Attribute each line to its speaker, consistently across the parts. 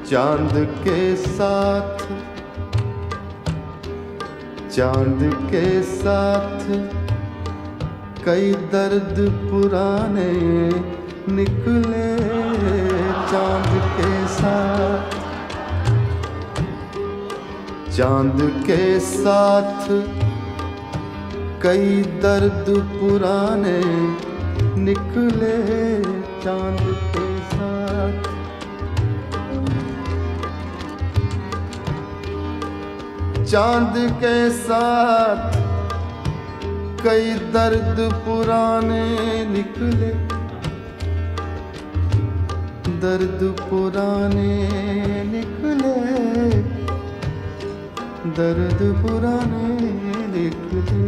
Speaker 1: चांद के साथ, चांद के साथ कई दर्द पुराने निकले। चांद के साथ, चांद के साथ कई दर्द पुराने निकले। चांद के साथ, चांद के साथ कई दर्द पुराने निकले। दर्द पुराने निकले, दर्द पुराने निकले।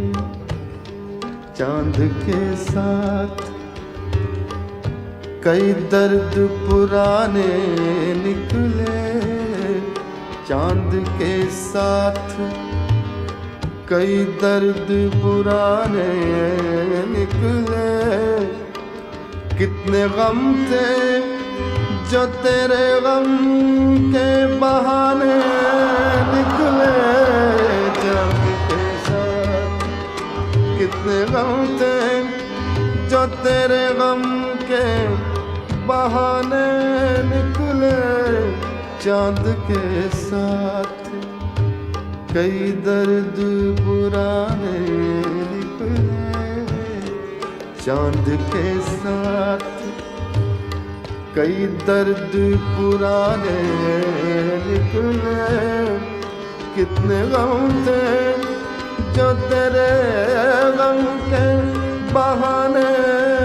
Speaker 1: चांद के साथ कई दर्द पुराने निकले। चांद के साथ कई दर्द पुराने निकले। कितने गम थे जो तेरे गम के बहाने निकले। चांद के साथ कितने गम थे जो तेरे गम के बहाने निकले। चांद के साथ कई दर्द पुराने निकले। चांद के साथ कई दर्द पुराने निकले। कितने गम थे जो तेरे गम के बहाने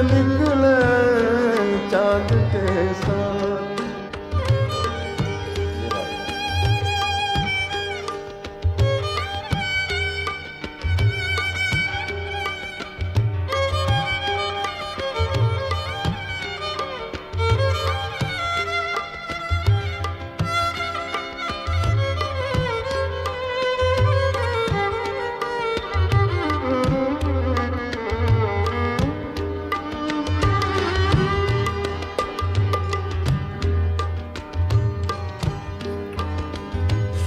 Speaker 1: निकले। चांद के साथ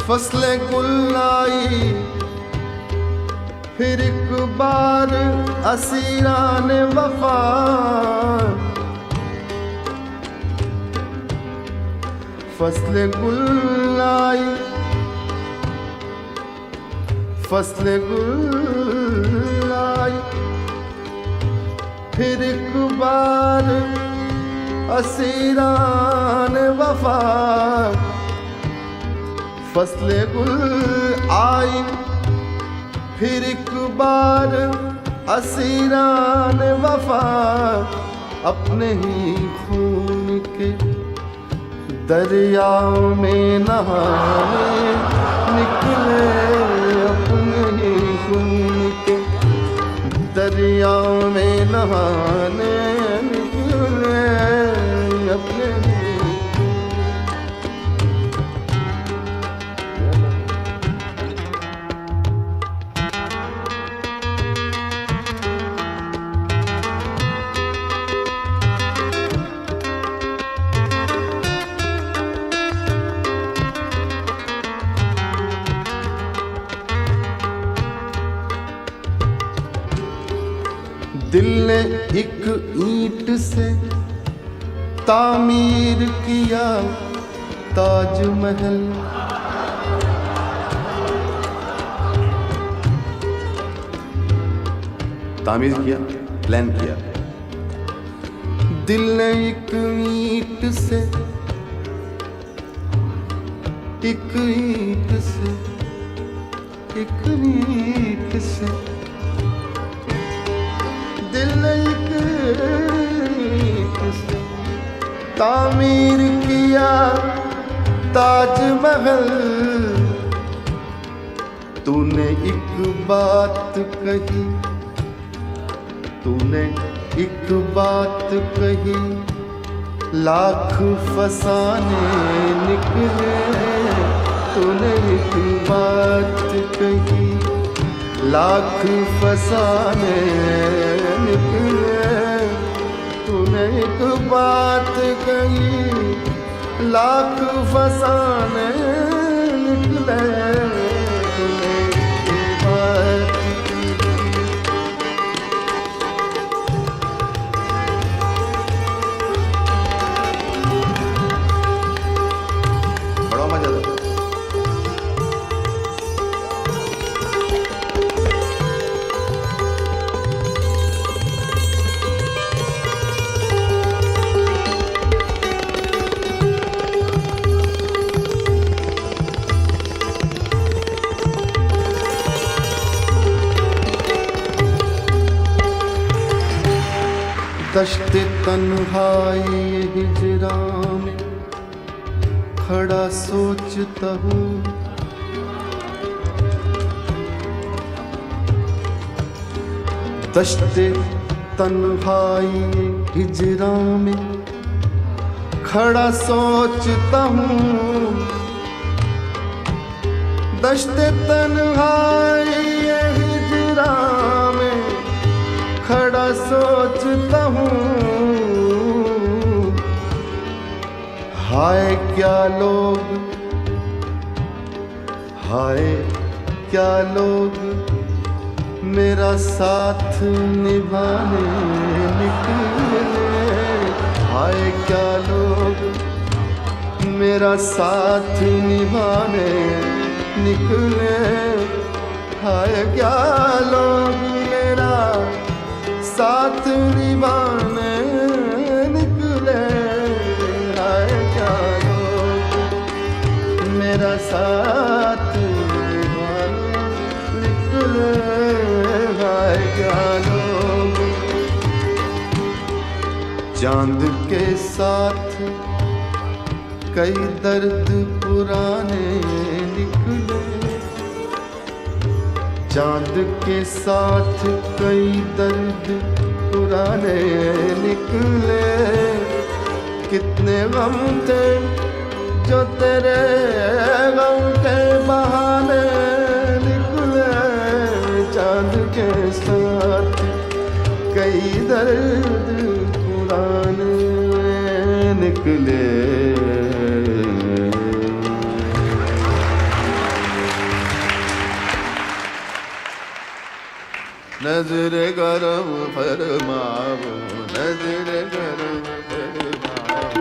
Speaker 1: फसले गुल आई फिर एक बार असीरान वफा। फसले गुल आई, फसले गुल आई फिर एक बार असीरान वफा। फसले गुल आई फिर एक बार असीरान वफा। अपने ही खून के दरिया में नहाने निकले। अपने ही खून के दरिया में नहाने निकले। अपने दिल ने एक ईंट से तामीर किया ताजमहल। तामीर किया, प्लान किया। दिल ने एक ईंट से, एक ईंट से, एक ईंट से दिल ने एक ईंट से तामीर किया ताजमहल। तूने एक बात कही तूने एक बात कही लाख फसाने निकले, तूने एक बात कही लाख फसाने निकले, तूने एक बात कही लाख फसाने निकले, तूने एक बात बड़ा मजा था। दश्ते तन्हाई हिजरा में खड़ा सोचता हूँ, दश्ते तन्हाई हिजरा में खड़ा सोचता हूँ, दश्ते तन्हाई हिजरा में खड़ा सोचता हूँ, हाय क्या लोग, हाय क्या लोग मेरा साथ निभाने निकले, हाय क्या लोग मेरा साथ निभाने निकले, हाय क्या लोग मेरा साथ निभाने निकले, हाय क्या लोग मेरा साथ निभाने निकले, हाय क्या लोग चांद के साथ कई दर्द पुराने निकले, चांद के साथ कई दर्द पुराने निकले, कितने गम थे जो तेरे गम के बहाने निकले, चांद के साथ कई दर्द पुराने निकले। नजर करम फरमाओ, नजर करम फरमाओ,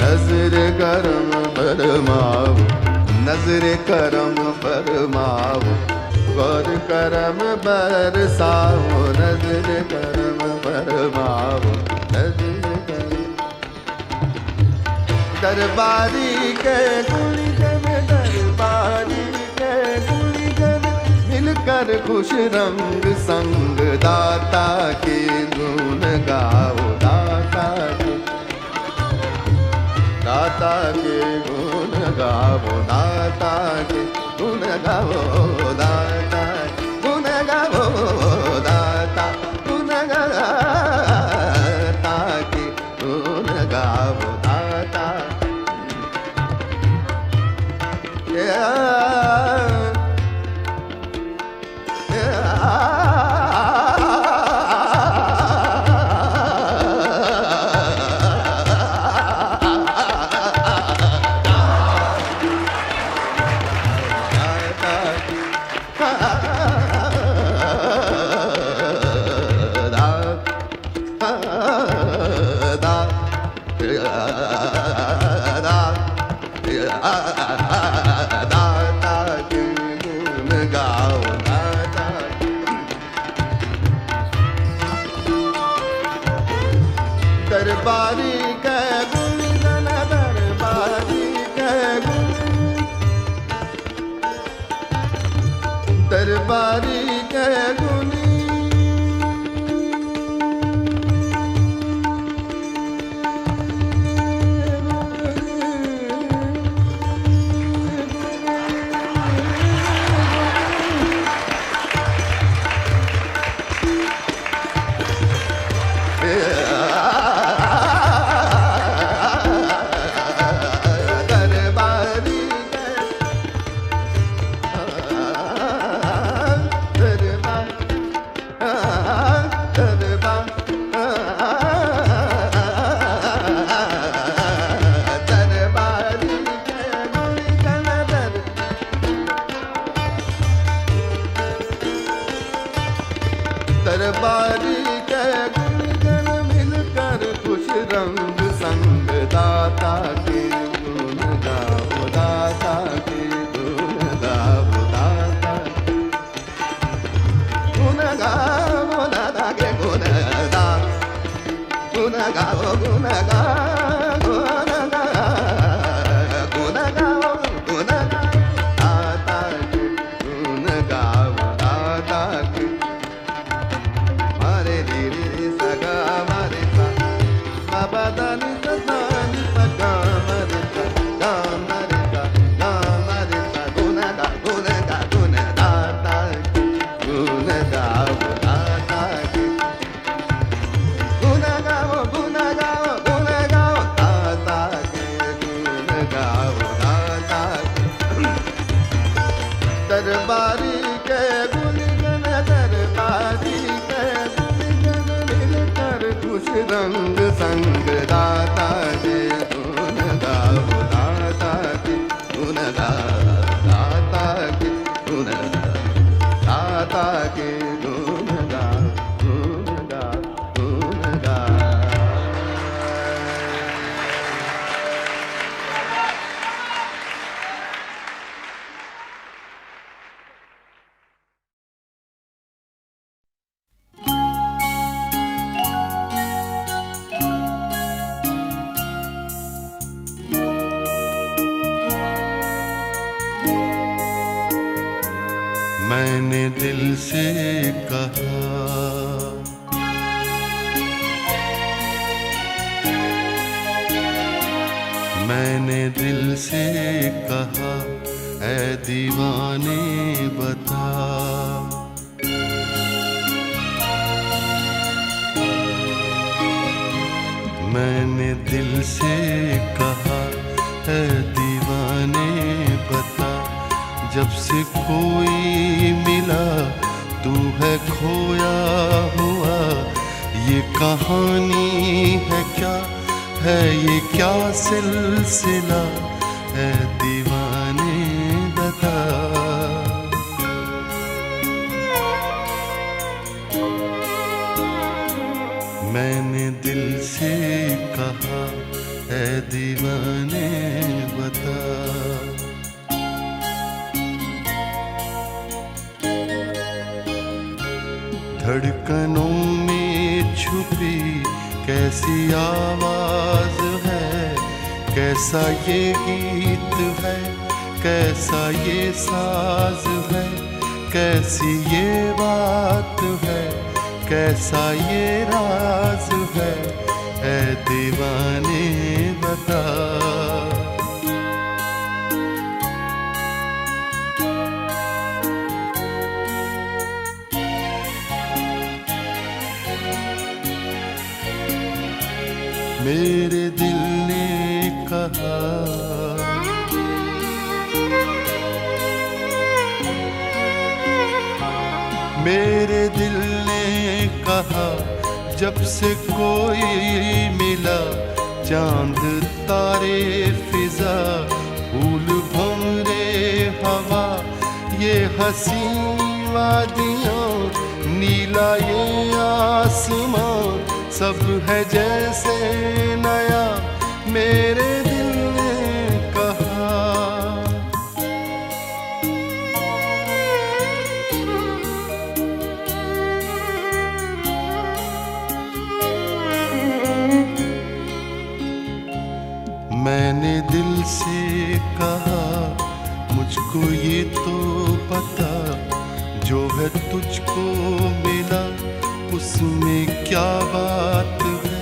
Speaker 1: नजर करम फरमाओ, नजर करम फरमाओ, गौर करम बरसाओ, नजर करम फरमाओ, नजर करम दरबारी के गुलिगन, दरबारी मिलकर खुश रंग संग दाता के गुण गाओ, दाता के गुण गाओ, दाता के गुण गाओ, दाता गुण गाओ, दाता गुण दाता के गुण गाओ, दाता दरबारी के गुण, दरबारी के गुण, दरबारी के गुण, दरबारी के गुण मिलकर खुश रंग संग दाता के गुण गाओ, दाता के गुण गाओ, दाता गुण गाओ, दाता के गुण गा, गुण गाओ, गुण गाओ, गुण गाओ, गुण गाओ, गुण गाओ, दाता के गुण गाओ, दाता के मारे रे रे सगा मारे सा बाबा दानी दानी सगा मारे सा गा मारे सा गा मारे सा गुण गा गुण गा गुण दाता के गुण गाओ, दाता के गुण गाओ, गुण गाओ, गुण गाओ, दाता के गुण गाओ, दाता के दरबारी के गुण गण, दरबारी के गुण गण मिलकर खुश रंग संग दाता के गुण गाओ, दाता के गुण गाओ, दाता के गुण गाओ, दाता के गुण गाओ, गुण गाओ, गुण गाओ।
Speaker 2: मैंने दिल से कहा, मैंने दिल से कहा, ऐ दीवाने बता, मैंने दिल से कहा, ऐ दीवाने बता, जब से कोई मिला तू है खोया हुआ, ये कहानी है क्या, है ये क्या सिलसिला, है दीवाने बता। मैंने दिल से कहा, है दीवाने बता। धड़कनों में छुपी कैसी आवाज है, कैसा ये गीत है, कैसा ये साज है, कैसी ये बात है, कैसा ये राज है, ऐ दीवाने बता। मेरे दिल ने कहा, मेरे दिल ने कहा, जब से कोई मिला, चांद तारे फिजा, फूल भंवरे हवा, ये हसी वादियाँ, नीला ये आसमां, सब है जैसे नया, मेरे दिल ने कहा। मैंने दिल से कहा, मुझको ये तो पता, जो है तुझको मिला, उसमें क्या बात है,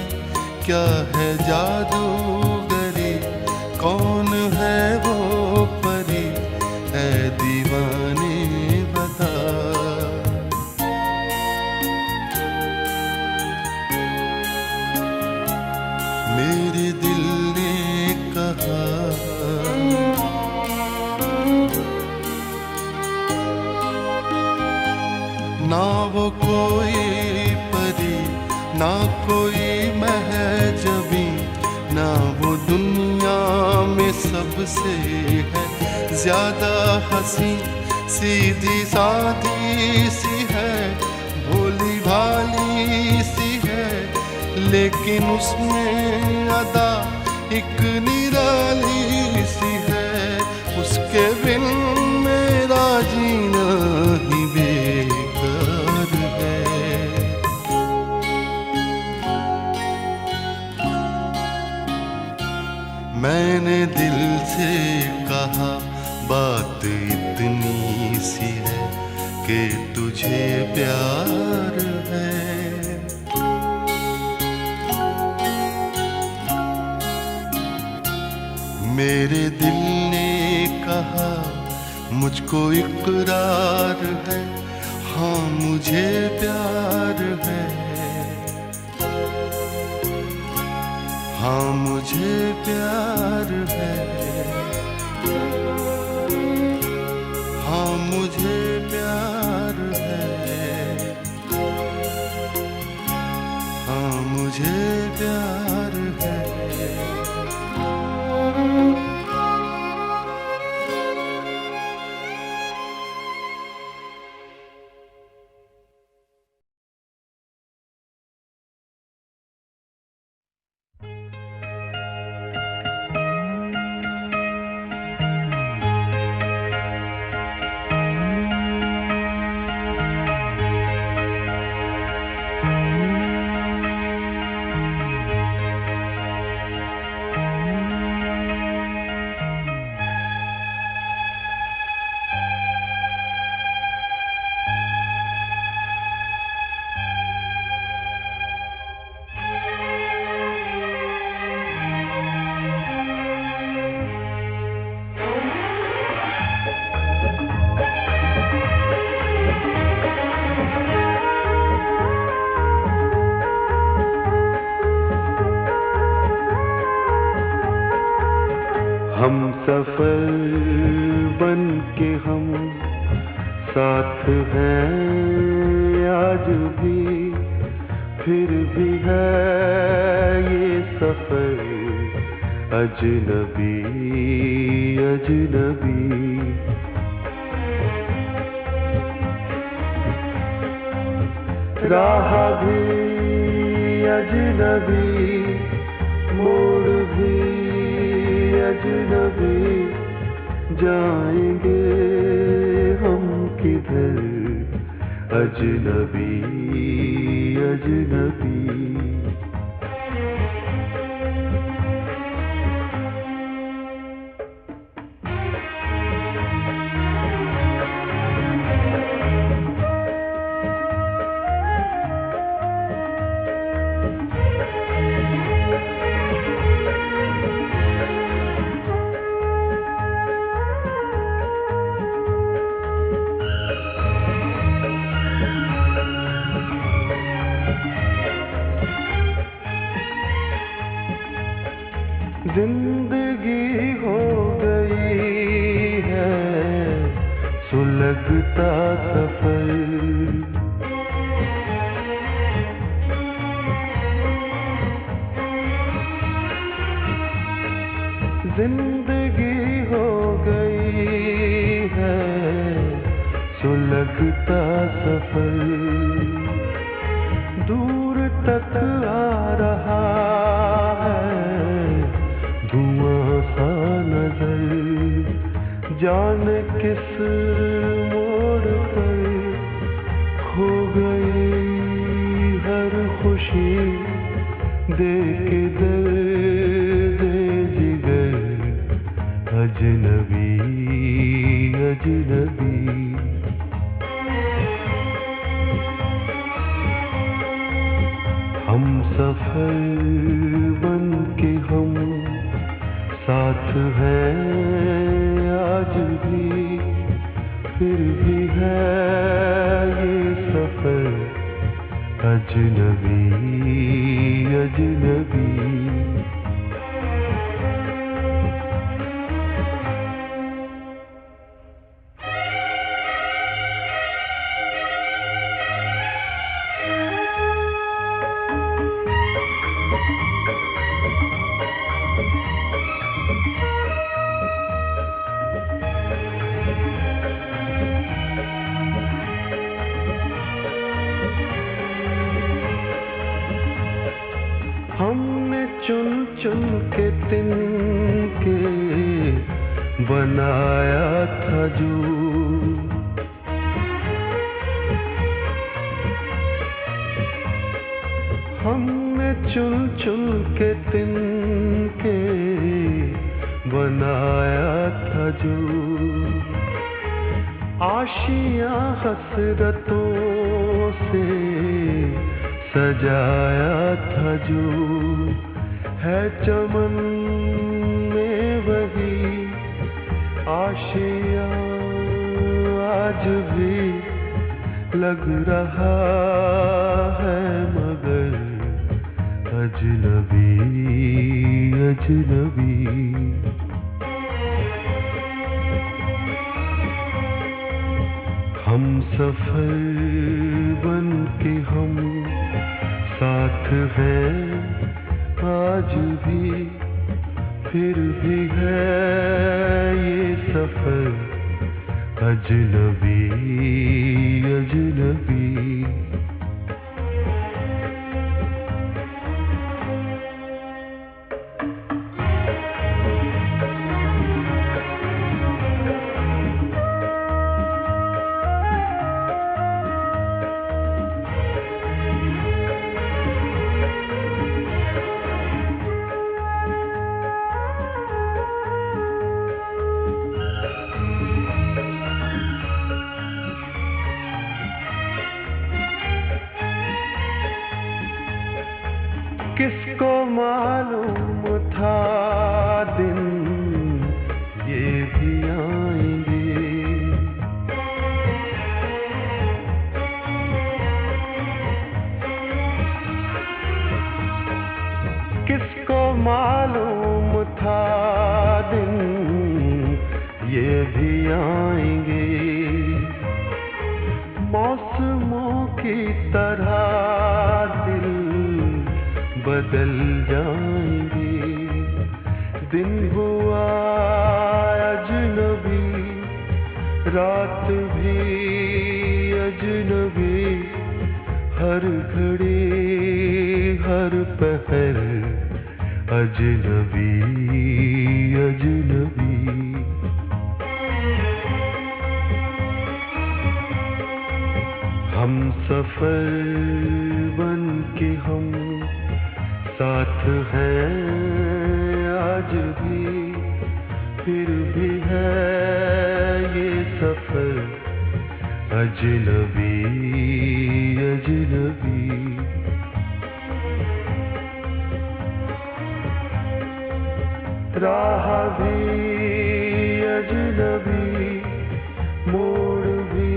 Speaker 2: क्या है जादूगरी, कौन है वो परी, है दीवाने बता। मेरे दिल ने कहा, ना वो कोई परी, ना कोई महजबी, ना वो दुनिया में सबसे है ज्यादा हंसी, सीधी सादी सी है, भोली भाली लेकिन उसमें अदा एक निराली सी है, उसके बिन मेरा जीना ही बेकार है। मैंने दिल से कहा बात इतनी सी है कि तुझे प्यार है। मेरे दिल ने कहा मुझको इकरार है, हाँ मुझे प्यार है, हाँ मुझे प्यार है, हाँ मुझे प्यार है, हाँ मुझे प्यार है। हम सफर बन के हम साथ हैं आज भी, फिर भी है ये सफर अजनबी अजनबी। राह भी अजनबी, मोड़ भी अजनबी, जाएंगे हम किधर अजनबी अजनबी। जिंदगी हो गई है सुलगता सफर, जिंदगी हो गई है सुलगता सफर। दूर तक आ रहा धुआं सा नजर, जाने किस मोड़ पर खो गई हर खुशी, दे के दर्द जिगर अजनबी अजनबी। हम सफर बन के हम साथ है आज भी, फिर भी है ये सफर अजनबी अजनबी। चुन के तिनके बनाया था जो, हमने चुन चुन के तिनके बनाया था जो, आशियां हसरतों से सजाया था जो, है चमन में वही आशियां आज भी लग रहा है, मगर अजनबी अजनबी। हम सफर बन के हम साथ हैं आज भी, फिर भी है ये सफर अजनबी अजनबी। किसको मालूम था दिन ये भी आएंगे, किसको मालूम था दिन ये भी आएंगे, मौसमों की तरह दिल बदल जाएंगे। दिन हुआ अजनबी, रात भी अजनबी, हर घड़ी हर पहर अजनबी अजनबी। हम सफर बन के हम साथ हैं आज भी, फिर भी है ये सफर अजनबी अजनबी। राह भी अजनबी, मोड़ भी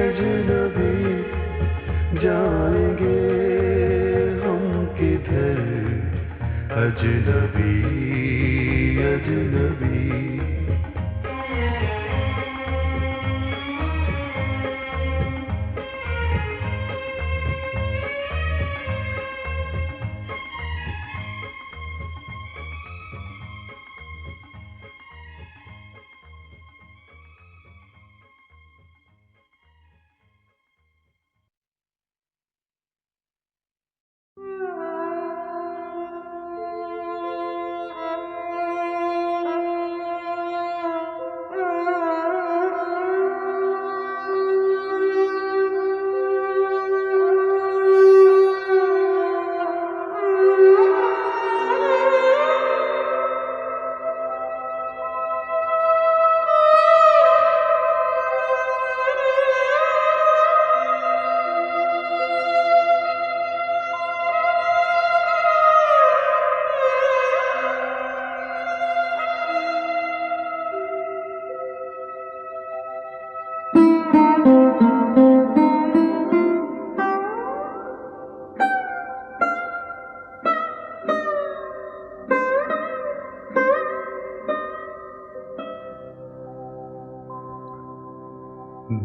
Speaker 2: अजनबी, जाएंगे अजनबी अजनबी।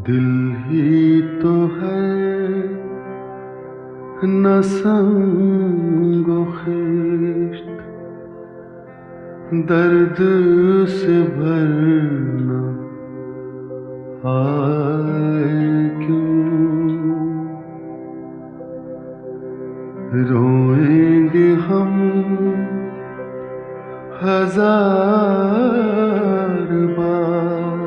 Speaker 2: दिल ही तो है न संगो खिश्त, दर्द से भरना आए क्यों, रोएंगे हम हजार बार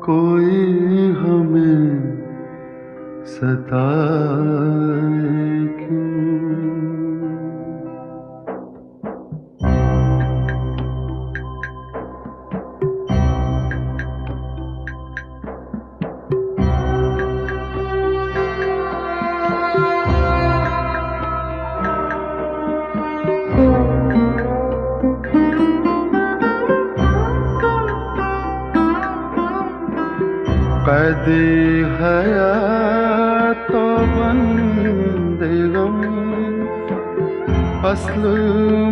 Speaker 2: कोई हमें सताए क्यों। कैदे हयात तो बंदे गम असल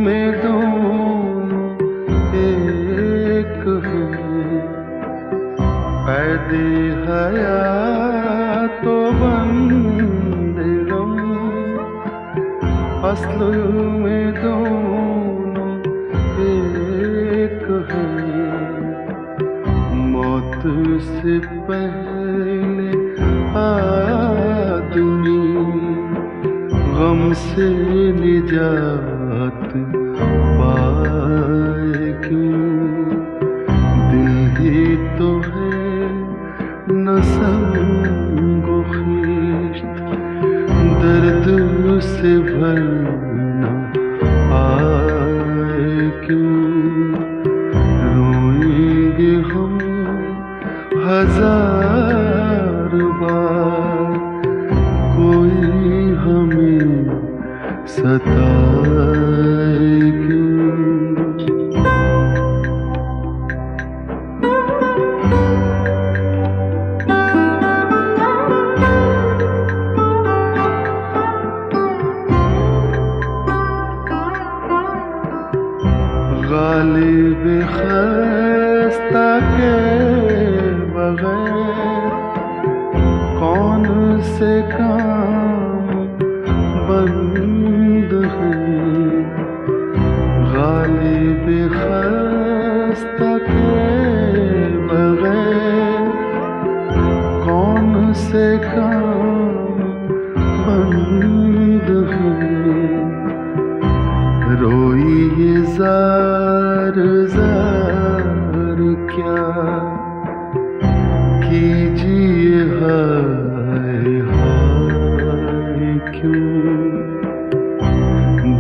Speaker 2: में दोनों एक हैं। कैदे हयात तो बंदे गम असल में दोनों एक हैं। मौत से पहले आदमी गम से निजात पाए क्यों। दिल ही तो है न संगो खिश्त दर्द से भरना आए क्यों। रोएंगे हम हजार बार कोई हमें सताए क्यों। गालिब खस्ता के बगैर कौन से काम बंद हैं। गालिब खस्ता के बगैर कौन से काम बंद हैं। रोइए जार जार क्या कीजिए हाय हाय क्यों।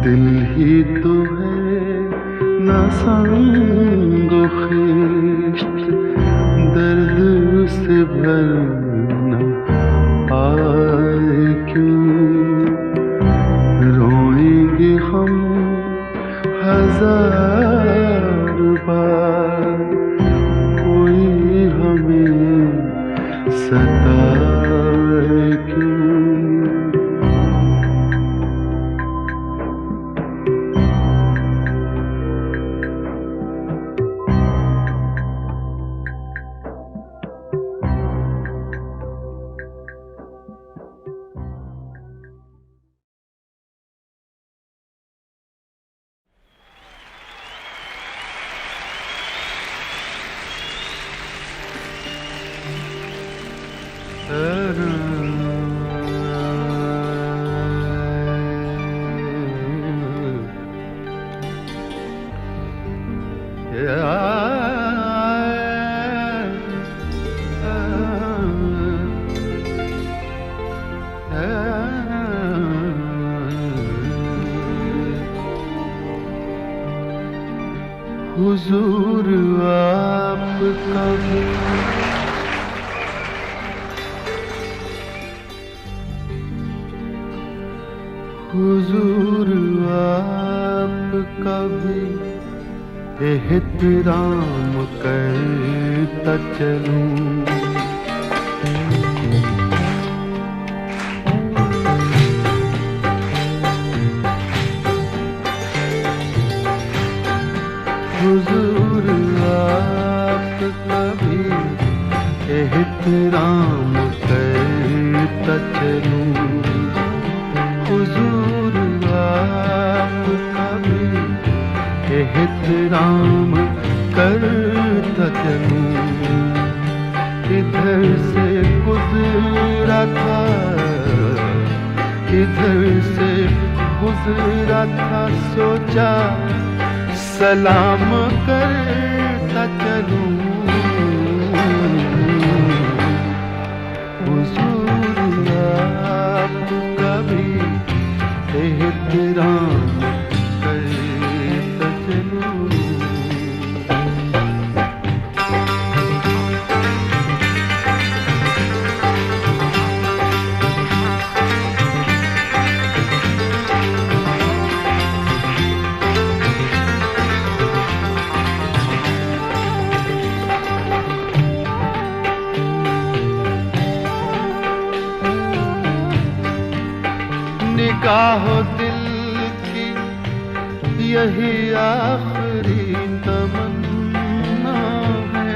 Speaker 2: दिल ही तो है न संगो खिश्त दर्द से भरना आए क्यों। रोएंगे हम हजार बार कोई हमें सताए क्यों। हुजूर आपका भी हुजूर आपका भी एहतराम करता चलूं। हुजूर आपका भी एहतराम करता चलूं। हुजूर आपका भी एहतराम करता चलूं। इधर से गुजरा था इधर से गुजरा था सोचा सलाम करता चलूं, हुजूर आपका भी एहतराम करता चलूं। निगाहो दिल की यही आखिरी तमन्ना है,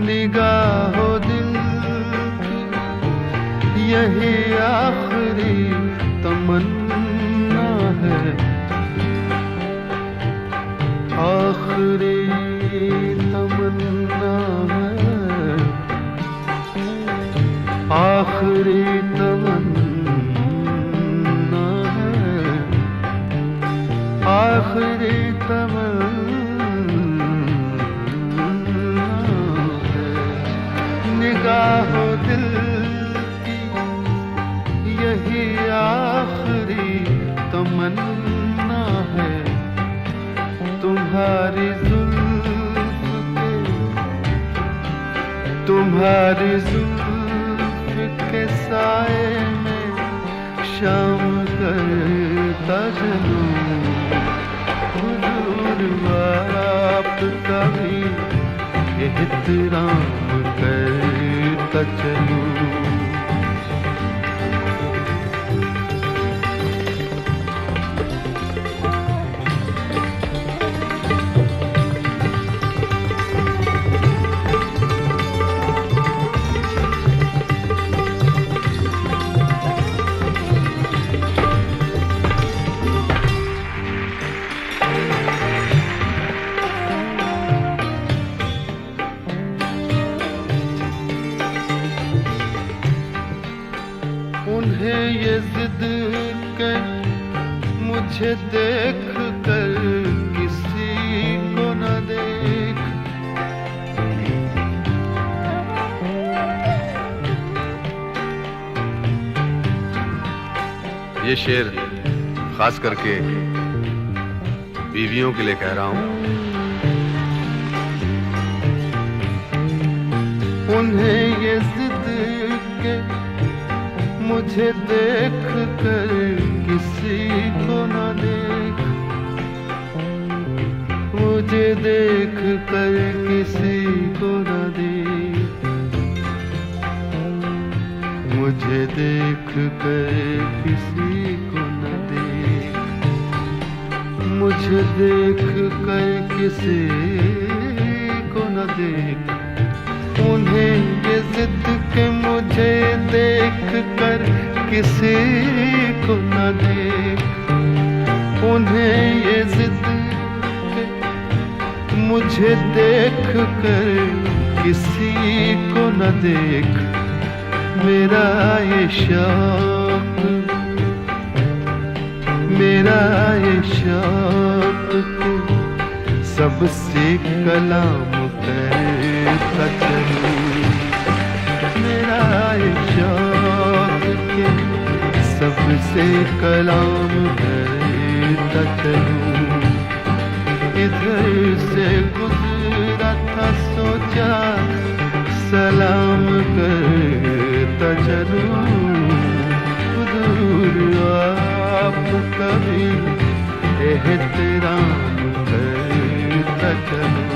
Speaker 2: निगाहो दिल की यही आखिरी तमन्ना है, आखिरी तमन्ना है, आखिरी तमन्ना, आखिरी तमन्ना है। निगाहो दिल की यही आखिरी तमन्ना है, तुम्हारी जुल्फ के, तुम्हारी जुल्फ के साए में शाम करता चलूं, हुजूर आपका भी एहतराम करता चलूं। उन्हें ये जिद के मुझे देख कर किसी को न देख,
Speaker 1: ये शेर खास करके बीवियों के लिए कह रहा हूं।
Speaker 2: उन्हें ये जिद के मुझे देख कर किसी को न देख, मुझे देख कर किसी को न देख, मुझे देख कर किसी को न देख, मुझे देख कर किसी को न देख। उन्हें ये जिद के मुझे देख कर किसी को न देख, उन्हें ये जिद के मुझे देख कर किसी को न देख। मेरा ये शौक, मेरा ये शौक सबसे कलाम करता चलूं, मेरा ये शौक के सबसे कलाम करता चलूं। इधर से गुजरा था सोचा सलाम करता चलूं, हुजूर आपका भी एहतराम करता चलूं।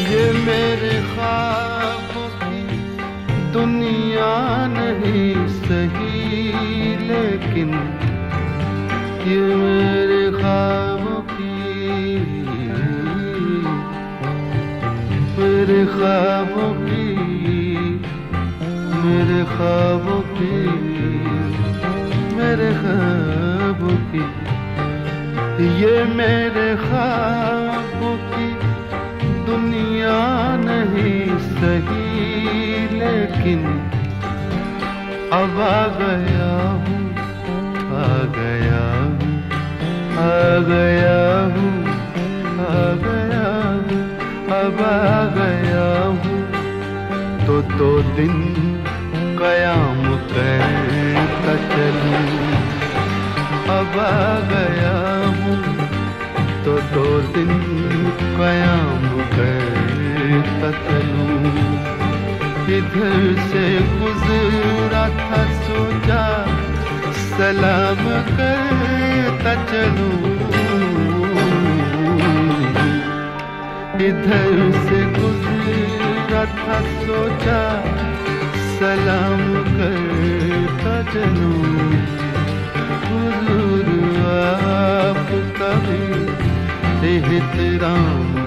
Speaker 2: ये मेरे ख्वाबों की दुनिया नहीं सही, लेकिन ये मेरे ख्वाबों की, मेरे ख्वाबों की, मेरे ख्वाबों की, मेरे ख्वाबों की, ये मेरे ख्वाबों की दुनिया नहीं सही, लेकिन अब आ गया हूँ, आ गया हूँ, आ गया हूँ, आ गया हूँ, अब आ गया हूँ। तो 2 दिन क़याम करता चलूं, अब आ गया हूँ। तो 2 दिन क़याम करता चलूं। इधर से गुजरा था सोचा सलाम करता चलूं, इधर से गुजरा था सोचा सलाम करता चलूं। हुजूर आपका भी एहतराम